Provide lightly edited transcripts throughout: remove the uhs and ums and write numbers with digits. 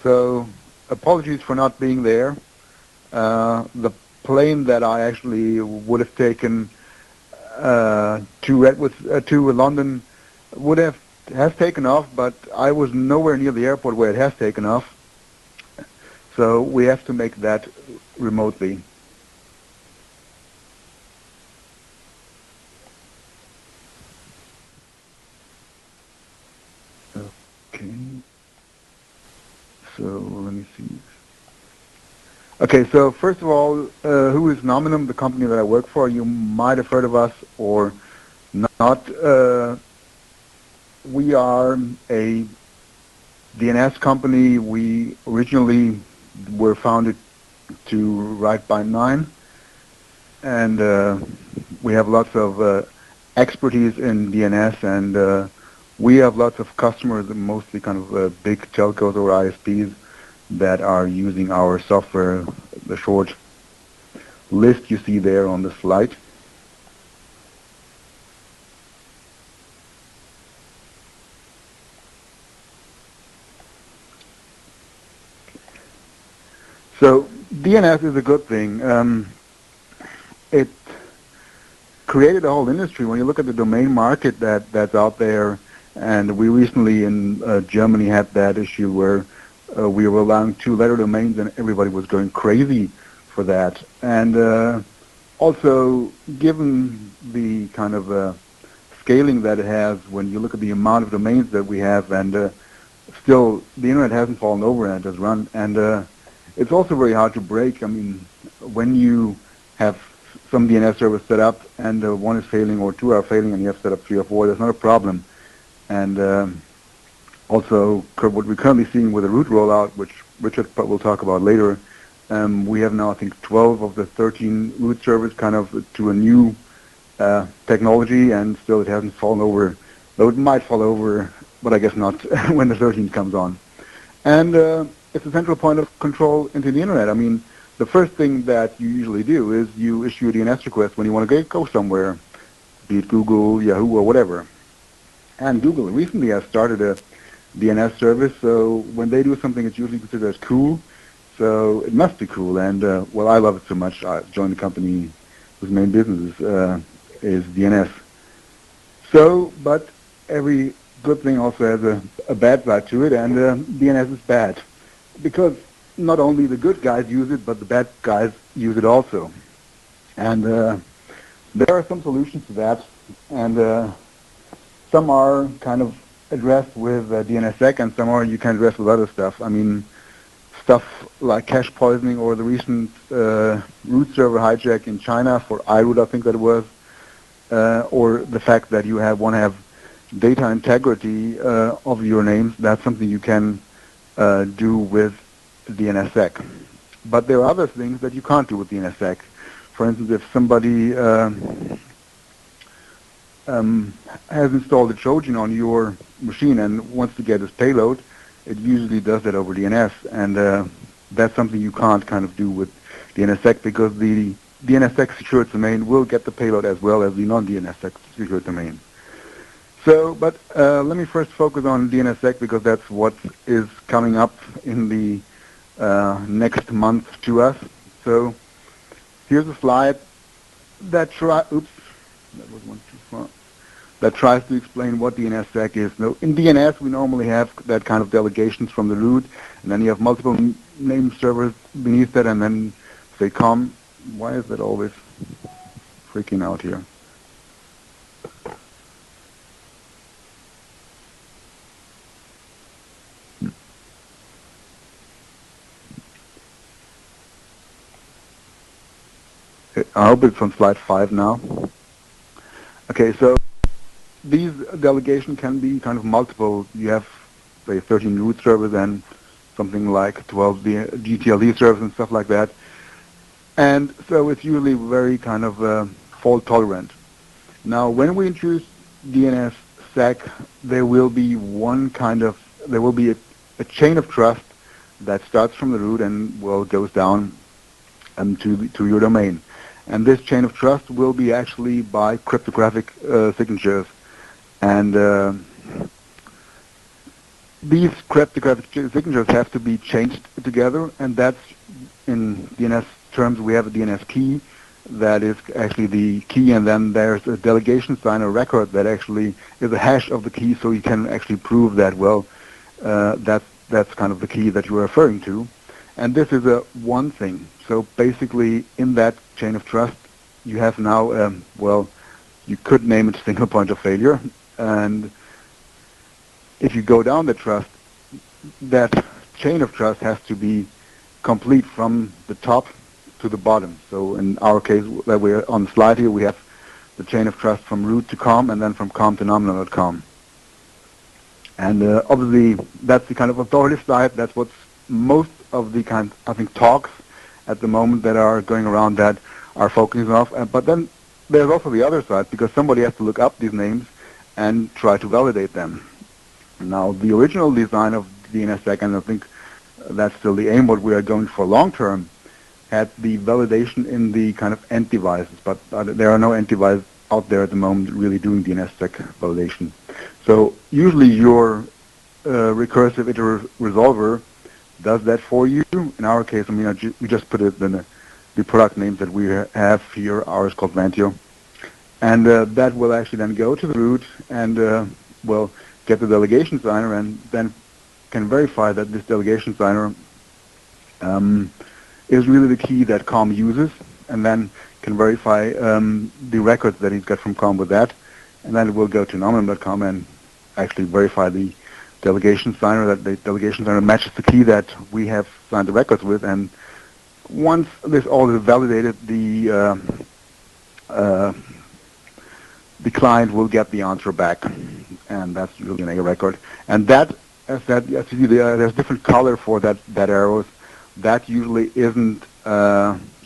So apologies for not being there. The plane that I actually would have taken to London has taken off, but I was nowhere near the airport where it has taken off. So we have to make that remotely. Okay. So let me see. Okay, so first of all, who is Nominum, the company that I work for? You might have heard of us or not. We are a DNS company. We originally were founded to write by 9, and we have lots of expertise in DNS, and we have lots of customers, mostly kind of big telcos or ISPs that are using our software, the short list you see there on the slide. So DNS is a good thing. It created a whole industry. When you look at the domain market that's out there, and we recently in Germany had that issue where we were allowing 2-letter domains and everybody was going crazy for that. And also, given the kind of scaling that it has, when you look at the amount of domains that we have, and still the internet hasn't fallen over and it does run, and it's also very hard to break. I mean, when you have some DNS servers set up and one is failing or 2 are failing and you have set up 3 or 4, that's not a problem. And also, what we're currently seeing with the root rollout, which Richard will talk about later, we have now, I think, 12 of the 13 root servers kind of to a new technology, and still it hasn't fallen over. Though it might fall over, but I guess not when the 13th comes on. And it's a central point of control into the internet. I mean, the first thing that you usually do is you issue a DNS request when you want to go somewhere, be it Google, Yahoo, or whatever. And Google recently has started a DNS service, so when they do something, it's usually considered as cool. So it must be cool, and well, I love it so much. I joined a company whose main business is DNS. So, but every good thing also has a bad side to it, and DNS is bad because not only the good guys use it, but the bad guys use it also. And there are some solutions to that, and some are kind of addressed with DNSSEC, and some are you can address with other stuff. I mean, stuff like cache poisoning or the recent root server hijack in China for iRoot, I think that it was, or the fact that you want to have data integrity of your names. That's something you can do with DNSSEC. But there are other things that you can't do with DNSSEC. For instance, if somebody has installed a Trojan on your machine and wants to get his payload, it usually does that over DNS, and that's something you can't kind of do with DNSSEC because the DNSSEC secured domain will get the payload as well as the non-DNSSEC secured domain. So, but let me first focus on DNSSEC because that's what is coming up in the next month to us. So here's a slide that that tries to explain what DNSSEC is. Now, in DNS, we normally have that kind of delegations from the root, and then you have multiple name servers beneath that, and then say com. Why is that always freaking out here? I hope it's on slide 5 now. Okay, so these delegation can be kind of multiple. You have, say, 13 root servers and something like 12 GTLD servers and stuff like that. And so it's usually very kind of fault tolerant. Now, when we introduce DNSSEC, there will be a chain of trust that starts from the root and goes down to your domain. And this chain of trust will be actually by cryptographic signatures. And these cryptographic signatures have to be changed together, and that's, in DNS terms, we have a DNS key that is actually the key, and then there's a delegation signer record that actually is a hash of the key, so you can actually prove that, well, that's kind of the key that you're referring to. And this is a one thing. So basically, in that chain of trust, you have now, well, you could name it single point of failure, and if you go down the trust, that chain of trust has to be complete from the top to the bottom. So in our case, that we're on the slide here, we have the chain of trust from root to com, and then from com to nominal.com. And obviously, that's the kind of authoritative side. That's what most of the kind, I think, talks at the moment that are going around that are focusing on. But then there's also the other side, because somebody has to look up these names and try to validate them. Now, the original design of DNSSEC, and I think that's still the aim, what we are going for long term, had the validation in the kind of end devices, but there are no end devices out there at the moment really doing DNSSEC validation. So usually your recursive iterative resolver does that for you. In our case, I mean, we just put it in the product names that we have here. Ours called Vantio. And that will actually then go to the root and, well, get the delegation signer, and then can verify that this delegation signer is really the key that com uses, and then can verify the records that he's got from com with that. And then it will go to nominal.com and actually verify the delegation signer, that the delegation signer matches the key that we have signed the records with. And once this all is validated, the client will get the answer back, and that's usually an A record. And that, as you see, there's different color for that arrows. That usually isn't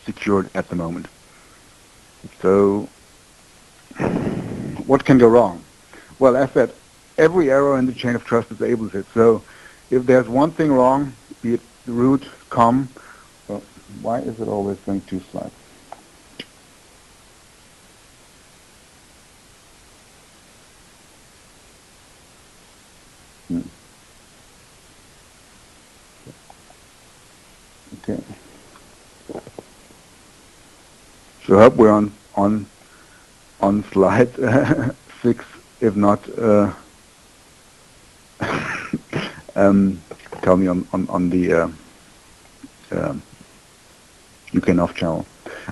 secured at the moment. So what can go wrong? Well, as said, every arrow in the chain of trust disables it. So if there's one thing wrong, be it the root, com, well, why is it always going 2 slides? Okay. So I hope we're on slide 6. If not, tell me on the UK off channel.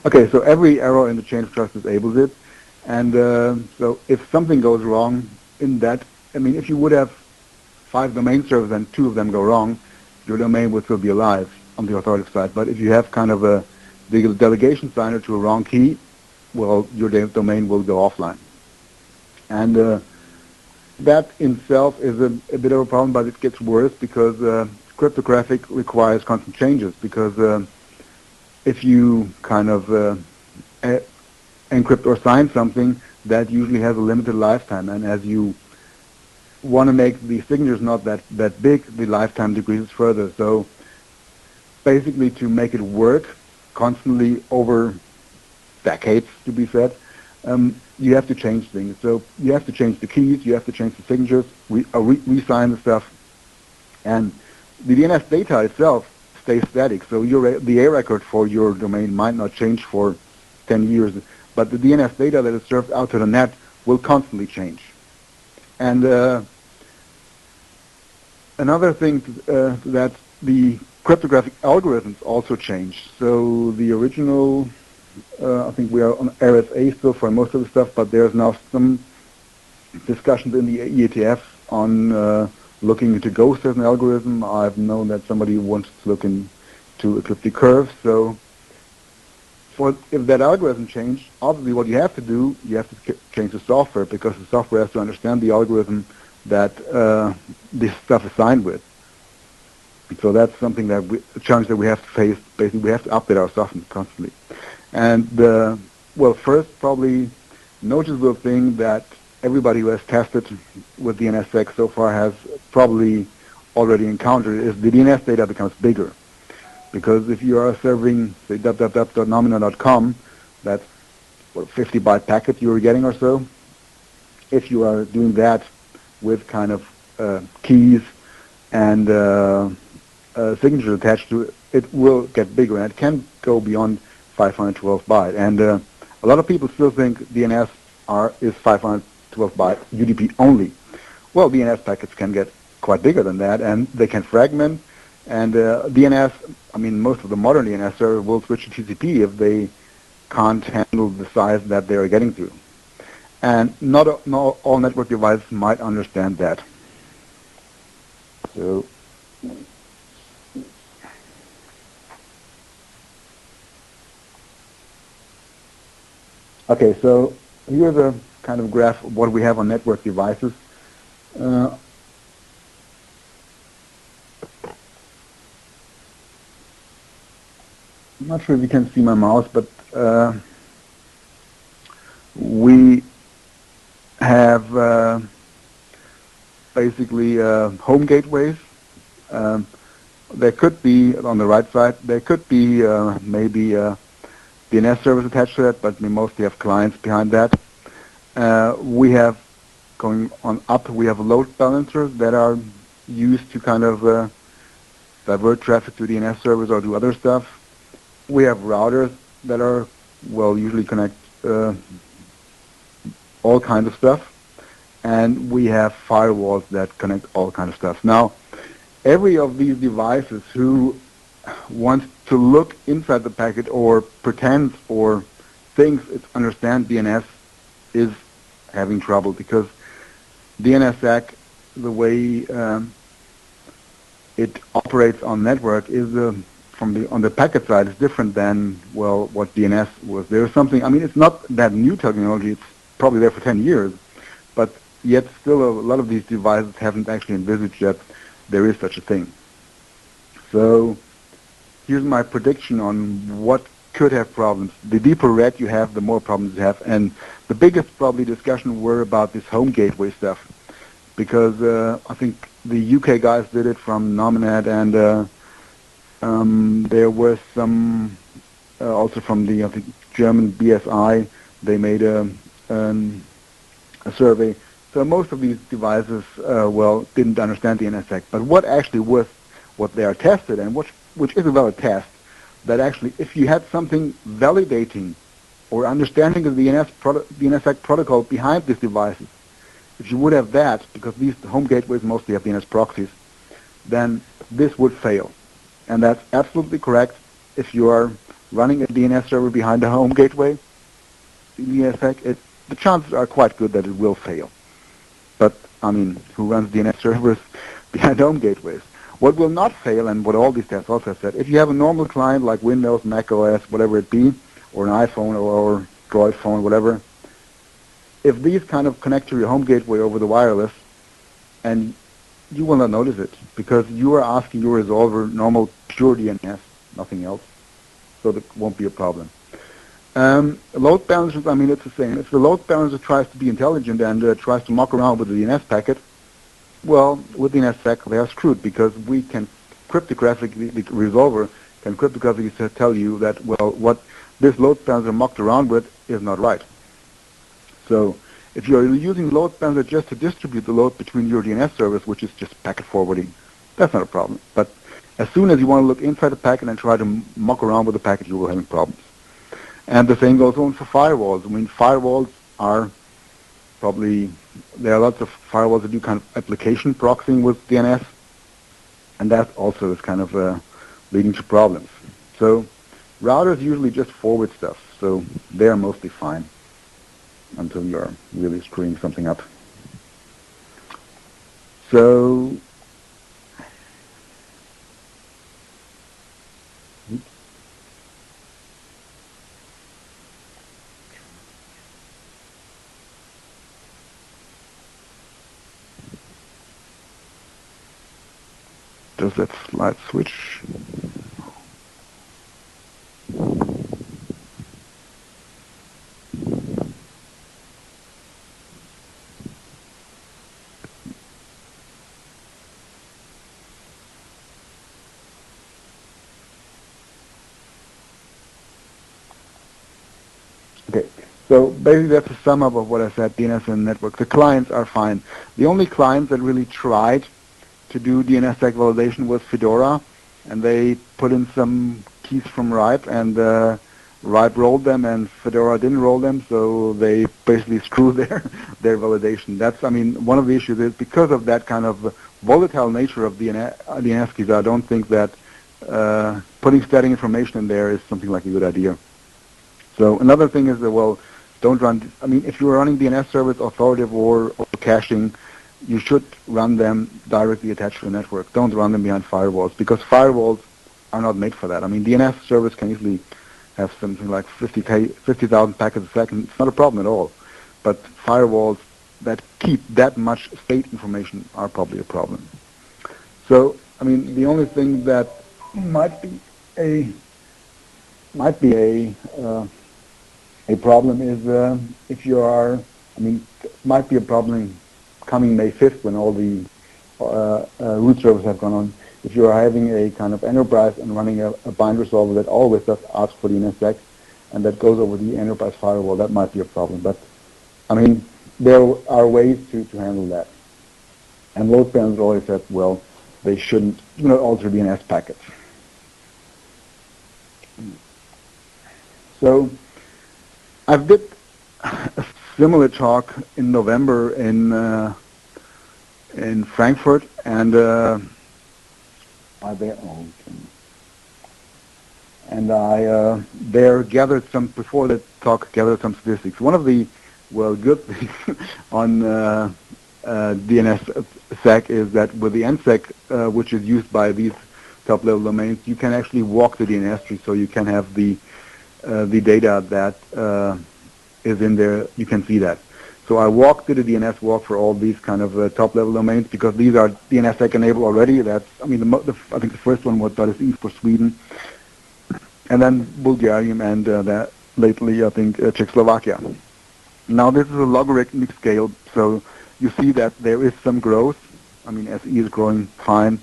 Okay, so every arrow in the chain of trust disables it, and so if something goes wrong in that, I mean, if you would have 5 domain servers and 2 of them go wrong, your domain would still be alive on the authoritative side. But if you have kind of a delegation signer to a wrong key, well, your domain will go offline. And that in itself is a bit of a problem, but it gets worse because cryptographic requires constant changes, because if you kind of encrypt or sign something, that usually has a limited lifetime, and as you want to make the signatures not that big, the lifetime decreases further. So basically, to make it work constantly over decades, to be said, you have to change things. So you have to change the keys, you have to change the signatures, re-sign the stuff, and the DNS data itself stays static. So the A record for your domain might not change for 10 years, but the DNS data that is served out to the net will constantly change. And another thing that the cryptographic algorithms also change. So the original, I think we are on RSA still for most of the stuff, but there's now some discussions in the EATF on looking into ghost as an algorithm. I've known that somebody wants to look into ecliptic curves. So if that algorithm changed, obviously what you have to do, you have to change the software, because the software has to understand the algorithm that this stuff is signed with. So that's something that a challenge that we have to face. Basically, we have to update our software constantly. And well, first probably noticeable thing that everybody who has tested with DNSSEC so far has probably already encountered is the DNS data becomes bigger. Because if you are serving, say, www.nomina.com, that's what, 50-byte packet you are getting or so. If you are doing that with kind of keys and signatures attached to it, it will get bigger, and it can go beyond 512 byte. And a lot of people still think DNS is 512 byte UDP only. Well, DNS packets can get quite bigger than that, and they can fragment. And DNS, I mean, most of the modern DNS servers will switch to TCP if they can't handle the size that they're getting to. And not all network devices might understand that. So, okay, so here's a kind of graph of what we have on network devices. I'm not sure if you can see my mouse, but we have basically home gateways. There could be, on the right side, there could be maybe DNS servers attached to that, but we mostly have clients behind that. We have, going on up, we have load balancers that are used to kind of divert traffic to DNS servers or do other stuff. We have routers that are, well, usually connect all kinds of stuff. And we have firewalls that connect all kinds of stuff. Now, every of these devices who wants to look inside the packet or pretends or thinks it understands DNS is having trouble, because DNSSEC, the way it operates on network, is on the packet side is different than, well, what DNS was. There's something, I mean, it's not that new technology. It's probably there for 10 years, but yet still a lot of these devices haven't actually envisaged that there is such a thing. So here's my prediction on what could have problems. The deeper red you have, the more problems you have. And the biggest probably discussion were about this home gateway stuff, because I think the UK guys did it from Nominet, and there was some also from the, I think, German BSI. They made a survey. So most of these devices, well, didn't understand the DNSSEC. But what actually was what they are tested, and which is a valid test, that actually if you had something validating or understanding the DNSSEC protocol behind these devices, if you would have that, because these home gateways mostly have DNS proxies, then this would fail. And that's absolutely correct. If you are running a DNS server behind a home gateway, DNSSEC, the chances are quite good that it will fail. But, I mean, who runs DNS servers behind home gateways? What will not fail, and what all these tests also have said, if you have a normal client like Windows, Mac OS, whatever it be, or an iPhone or Droid phone, whatever, if these kind of connect to your home gateway over the wireless, and you will not notice it, because you are asking your resolver normal pure DNS, nothing else, so there won't be a problem. Load balancers, I mean, it's the same. If the load balancer tries to be intelligent and tries to muck around with the DNS packet, well, with DNSSEC, they are screwed, because we can cryptographically, the resolver can cryptographically tell you that, well, what this load balancer mucked around with is not right. So if you're using load balancer just to distribute the load between your DNS servers, which is just packet forwarding, that's not a problem. But as soon as you want to look inside the packet and try to muck around with the packet, you will have problems. And the same goes on for firewalls. I mean, firewalls are probably, there are lots of firewalls that do kind of application proxying with DNS, and that also is kind of leading to problems. So routers usually just forward stuff, so they are mostly fine until you're really screwing something up. So does that slide switch? Okay, so basically that's a sum up of what I said, DNS and network. The clients are fine. The only clients that really tried to do DNSSEC validation was Fedora, and they put in some keys from RIPE, and RIPE rolled them, and Fedora didn't roll them, so they basically screwed their validation. That's, I mean, one of the issues is because of that kind of volatile nature of DNS keys, I don't think that putting static information in there is something like a good idea. So another thing is that, well, don't run, I mean, if you're running DNS service, authoritative or caching, you should run them directly attached to the network. Don't run them behind firewalls, because firewalls are not made for that. I mean, DNS service can easily have something like 50,000 packets a second. It's not a problem at all. But firewalls that keep that much state information are probably a problem. So, I mean, the only thing that might be a problem is if you are, I mean, might be a problem coming May 5th when all the root servers have gone on. If you are having a kind of enterprise and running a bind resolver that always does ask for the DNSSEC and that goes over the enterprise firewall, that might be a problem. But, I mean, there are ways to handle that. And load balancers always said, well, they shouldn't alter DNS packets. So I did a similar talk in November in Frankfurt, and I there gathered some, before the talk, gathered some statistics. One of the, well, good things on DNSSEC is that with the NSEC, which is used by these top-level domains, you can actually walk the DNS tree, so you can have the data that is in there. You can see that. So I did a DNS walk for all these kind of top-level domains because these are DNSSEC enabled already. That's, I mean, I think the first one was .se for Sweden, and then Bulgaria, and that lately I think Czechoslovakia. Now this is a logarithmic scale, so you see that there is some growth. I mean, SE is growing fine.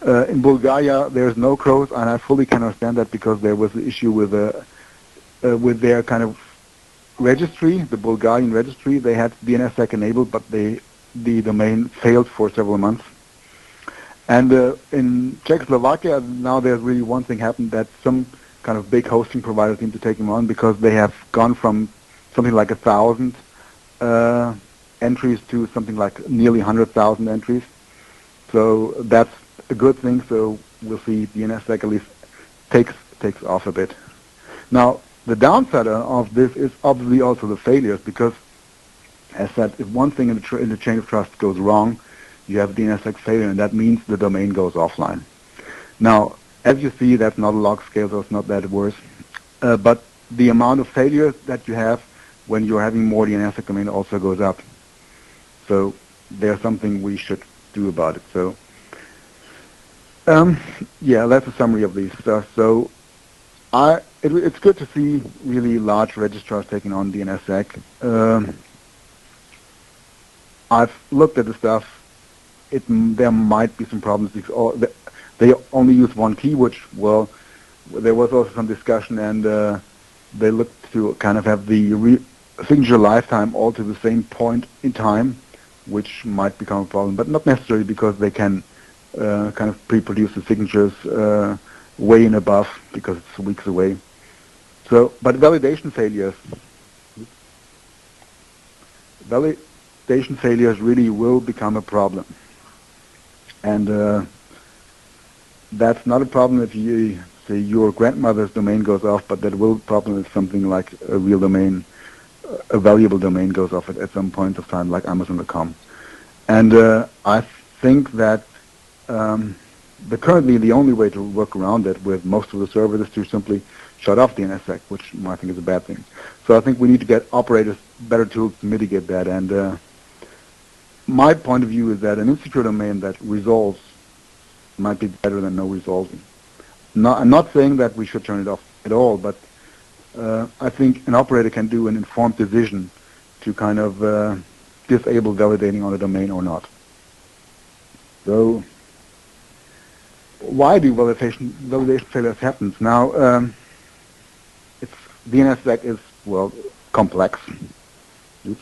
In Bulgaria, there is no growth, and I fully can understand that because there was an issue with their kind of registry, the Bulgarian registry. They had DNSSEC enabled, but the domain failed for several months. And in Czechoslovakia, now there's really one thing happened, that some kind of big hosting provider seem to take them on because they have gone from something like 1,000 entries to something like nearly 100,000 entries. So that's a good thing. So we'll see DNSSEC at least takes off a bit. Now, the downside of this is obviously also the failures, because, as said, if one thing in the chain of trust goes wrong, you have DNSSEC failure, and that means the domain goes offline. Now, as you see, that's not a log scale, so it's not that worse. But the amount of failures that you have when you're having more DNSSEC domain also goes up. So there's something we should do about it. So, yeah, that's a summary of these stuff. So it's good to see really large registrars taking on DNSSEC. I've looked at the stuff. There might be some problems because they only use one key, which, well, there was also some discussion, and they looked to kind of have the signature lifetime all to the same point in time, which might become a problem, but not necessarily, because they can kind of pre-produce the signatures way in above because it's weeks away. So, but validation failures really will become a problem. And that's not a problem if you say your grandmother's domain goes off, but that will problem if something like a real domain, a valuable domain goes off at some point of time, like Amazon.com. And I think that currently the only way to work around it with most of the servers is to simply shut off DNSSEC, which I think is a bad thing. So I think we need to get operators better tools to mitigate that. And my point of view is that an insecure domain that resolves might be better than no resolving. I'm not saying that we should turn it off at all, but I think an operator can do an informed decision to kind of disable validating on a domain or not. So why do validation failures happen? Now, DNSSEC is, well, complex. Oops.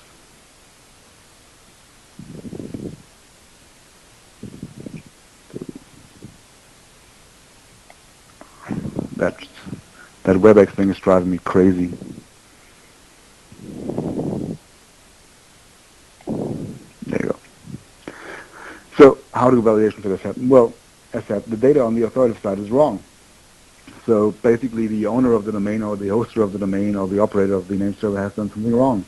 WebEx thing is driving me crazy. There you go. So how do validation failures happen? Well, as said, the data on the authoritative side is wrong. So basically the owner of the domain or the hoster of the domain or the operator of the name server has done something wrong.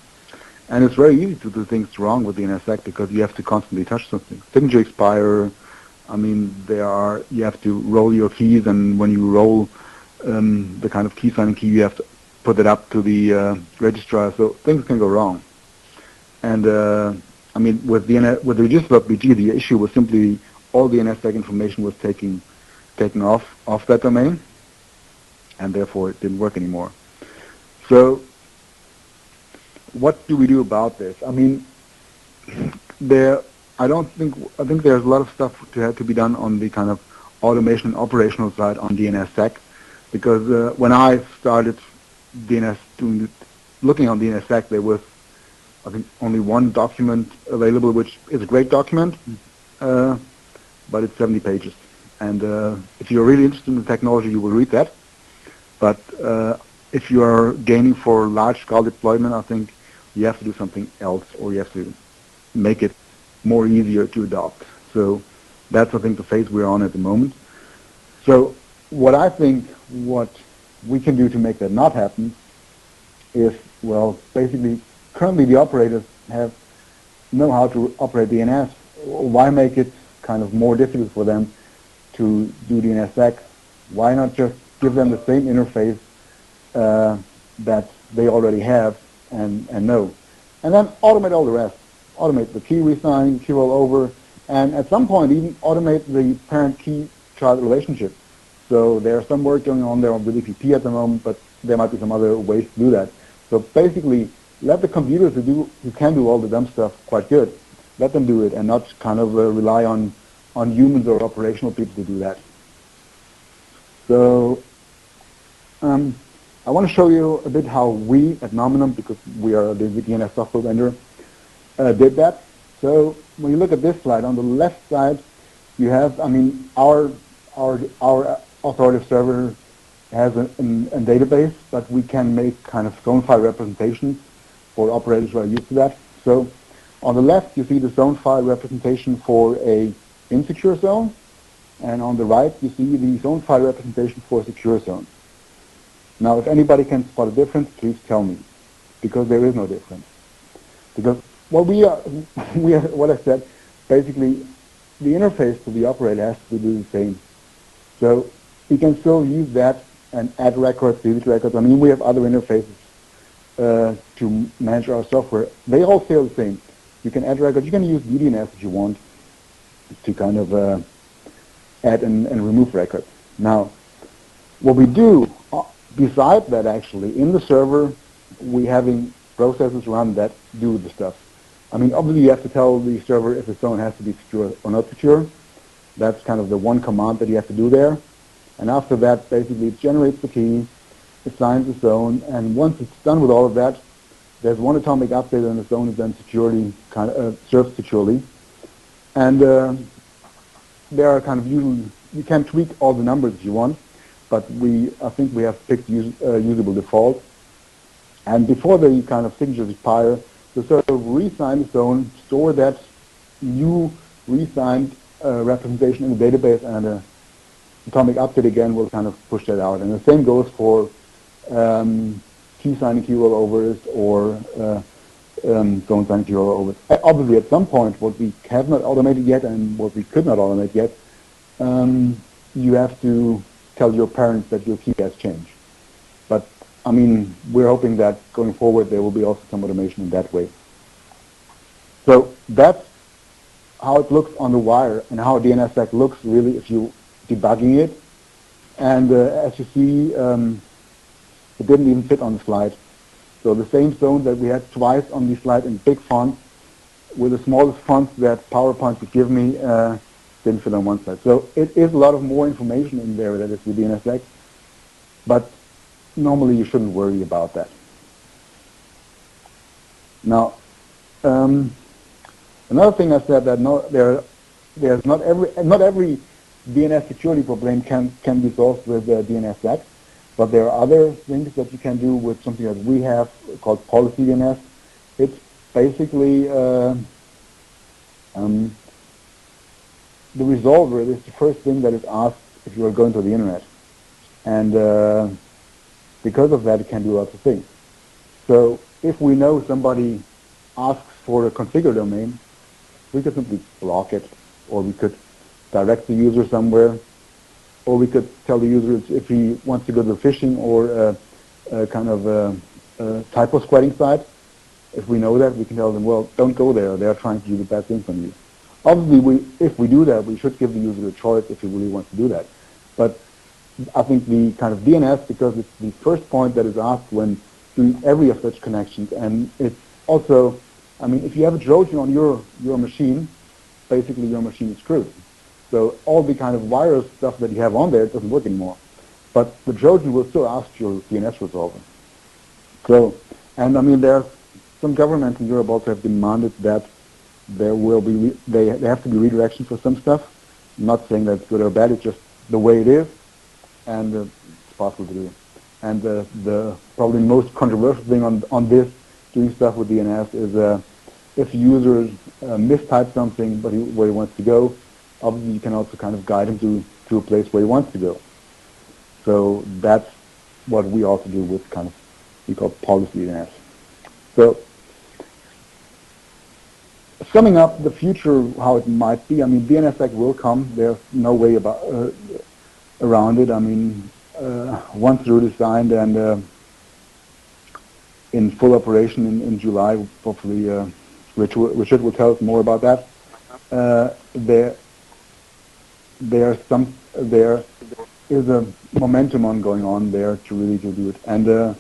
And it's very easy to do things wrong with DNSSEC because you have to constantly touch something. Signature expire, I mean, you have to roll your keys, and when you roll the kind of key signing key, you have to put it up to the registrar, so things can go wrong. And I mean, with the register.bg, the issue was simply all DNSSEC information was taken off that domain, and therefore it didn't work anymore. So what do we do about this? I mean, I think there's a lot of stuff to have to be done on the kind of automation and operational side on DNSSEC, because when I started looking on DNSSEC, there was, I think, only one document available, which is a great document, but it's 70 pages. And if you're really interested in the technology, you will read that. But if you are gaining for large-scale deployment, I think you have to do something else, or you have to make it more easier to adopt. So that's, I think, the phase we're on at the moment. So what we can do to make that not happen is, well, basically, currently the operators know how to operate DNS. Why make it kind of more difficult for them to do DNSSEC? Why not just give them the same interface that they already have and know? And then automate all the rest. Automate the key resign, key rollover, and at some point even automate the parent-key-child relationship. So there's some work going on there with EPP at the moment, but there might be some other ways to do that. So basically, let the computers who can do all the dumb stuff quite good, let them do it, and not kind of rely on humans or operational people to do that. So I want to show you a bit how we at Nominum, because we are the DNS software vendor, did that. So when you look at this slide, on the left side, you have, I mean, our authoritative server has a database, but we can make kind of zone file representations for operators who are used to that. So on the left, you see the zone file representation for a insecure zone, and on the right, you see the zone file representation for a secure zone. Now, if anybody can spot a difference, please tell me, because there is no difference. Because what I said, basically, the interface to the operator has to do the same. So we can still use that and add records, delete records. I mean, we have other interfaces to manage our software. They all feel the same. You can add records. You can use DNS if you want to kind of add and remove records. Now, what we do, besides that, actually, in the server, we having processes run that do the stuff. I mean, obviously, you have to tell the server if the zone has to be secure or not secure. That's kind of the one command that you have to do there. And after that, basically, it generates the key, assigns the zone, and once it's done with all of that, there's one atomic update, and the zone is then securely served securely. And there are kind of usually, you can tweak all the numbers if you want, but I think we have picked usable default. And before the kind of signatures expire, the server will re-sign the zone, store that new re-signed representation in the database, and an atomic update again will kind of push that out. And the same goes for key signing key rollovers or zone signing key rollovers. Obviously, at some point, what we have not automated yet and what we could not automate yet, you have to tell your parents that your key has changed. But I mean, we're hoping that going forward there will be also some automation in that way. So that's how it looks on the wire and how DNSSEC looks really if you're debugging it. And as you see, it didn't even fit on the slide. So the same zone that we had twice on the slide in big font with the smallest font that PowerPoint could give me didn't fit on one slide. So it is a lot of more information in there that is with DNSSEC, but normally you shouldn't worry about that. Now, another thing I said that there's not every DNS security problem can be solved with DNSSEC. But there are other things that you can do with something that we have called policy DNS. It's basically the resolver is the first thing that is asked if you are going to the internet. And because of that, it can do lots of things. So if we know somebody asks for a configure domain, we could simply block it, or we could direct the user somewhere, or we could tell the user if he wants to go to a phishing or a kind of a typo squatting site. If we know that, we can tell them, well, don't go there. They are trying to do the bad thing from you. Obviously, if we do that, we should give the user a choice if he really wants to do that. But I think the kind of DNS, because it's the first point that is asked when doing every of such connections, and it's also, I mean, if you have a Trojan on your machine, basically your machine is screwed. So all the kind of virus stuff that you have on there doesn't work anymore. But the Trojan will still ask your DNS resolver. So, and I mean, there's some governments in Europe also have demanded that there will be, they have to be redirections for some stuff. I'm not saying that's good or bad, it's just the way it is, and it's possible to do. And the probably most controversial thing on this, doing stuff with DNS, is if the user mistypes something but where he wants to go, obviously you can also kind of guide him to a place where he wants to go. So that's what we also do with kind of, we call policy DNS. So summing up the future, how it might be, I mean, DNSSEC will come. There's no way around it. I mean, once the route is signed and in full operation in July, hopefully, Richard will tell us more about that. There is a momentum going on there to really do it. And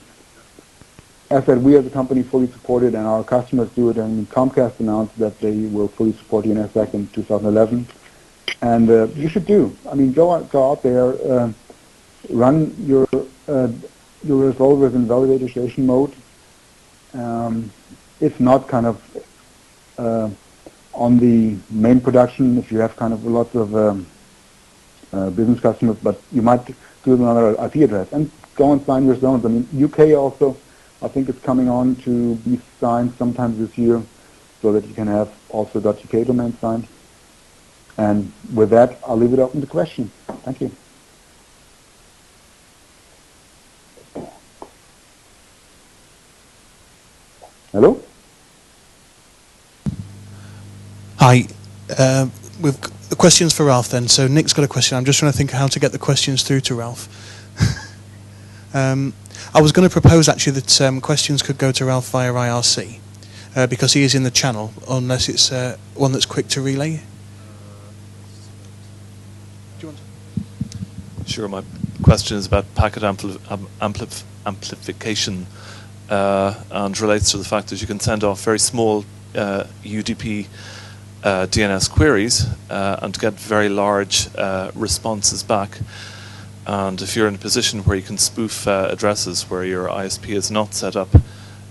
as I said, we as a company fully support it, and our customers do it. And Comcast announced that they will fully support DNSSEC in 2011. And you should do. I mean, go out there, run your resolvers in validation mode. If not kind of on the main production, if you have kind of lots of business customers, but you might do it on another IP address. And go and sign your zones. I mean, UK also, I think it's coming on to be signed sometime this year, so that you can have also .uk domain signed. And with that, I'll leave it open to questions. Thank you. Hello? Hi. We've got questions for Ralf then. So Nick's got a question. I'm just trying to think how to get the questions through to Ralf. I was going to propose actually that questions could go to Ralf via IRC because he is in the channel, unless it's one that's quick to relay. Do you want to? Sure. My question is about packet amplification and relates to the fact that you can send off very small UDP DNS queries and get very large responses back. And if you're in a position where you can spoof addresses where your ISP is not set up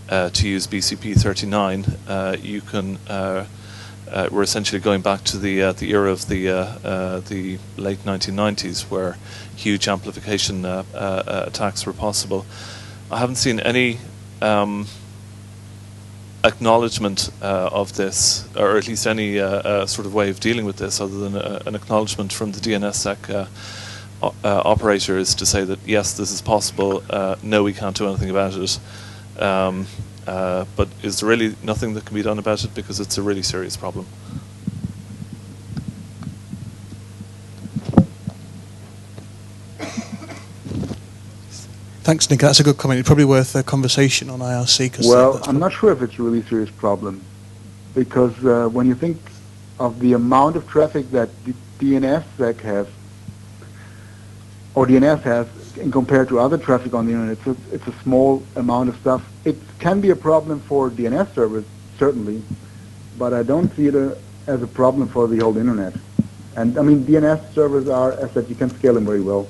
to use BCP39, you can. We're essentially going back to the era of the late 1990s, where huge amplification attacks were possible. I haven't seen any acknowledgement of this, or at least any sort of way of dealing with this, other than an acknowledgement from the DNSSEC operators to say that yes, this is possible. No, we can't do anything about it. But is there really nothing that can be done about it, because it's a really serious problem? Thanks, Nick. That's a good comment. It's probably worth a conversation on IRC. Well, I'm not sure if it's a really serious problem, because when you think of the amount of traffic that DNSSEC has, or DNS has, in compared to other traffic on the internet, it's a small amount of stuff. It can be a problem for DNS servers, certainly, but I don't see it as a problem for the whole internet. And I mean, DNS servers are, as that you can scale them very well.